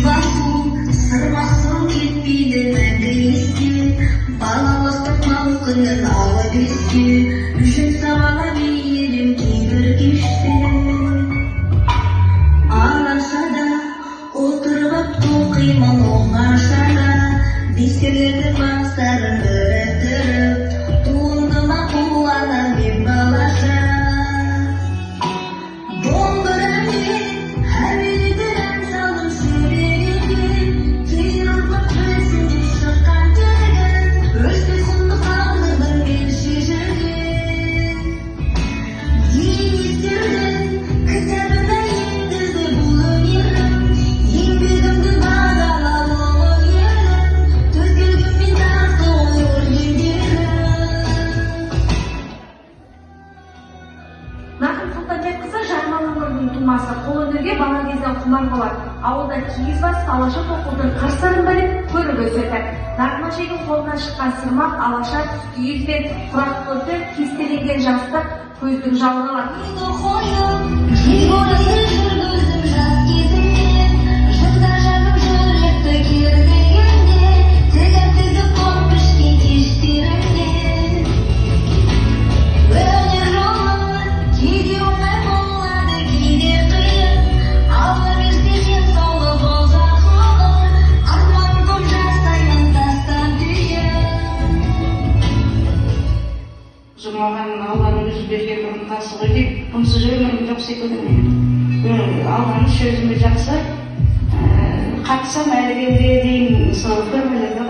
Basın, sırmasın gitmeydi мәңгі балалықтың балқынын алып еске үшін сағала мейірім кейбір кеште алашада отырып тоқимын оңашада бескерлердің бастарын біріктіріп туындыма қуана мен балаша домбырамен әуелі ән салып сөйлеген келер ұрпақ білсін деп шыққан тегін өшпес құнды қалдырдым мен шешілген еңестердің кітабына енгізді бұл өнерім еңбегімді бағалап ұлы ерім төселгенмен тартты ғой өргендерім. Нақым Сұлтанбекқызы Жарман өңірінің тумасы, қолөнерге бала кезден құмар болады. Ауылда киіз бас алаша тоқудың қыр-сырын біліп көріп өседі. Нағмашайдың қолынан шыққан сырмақ, алаша, киіз бен құрақ көзі кестеленген жастық көздің жалғалады. Жұмағанның Алланың өзі берген ынтасы ғой деп, бұнсыз өмірім жоқ секілді мен. Алланың сөзімі жақсы. Қатысам әлі күнге дейін сол көрмелерге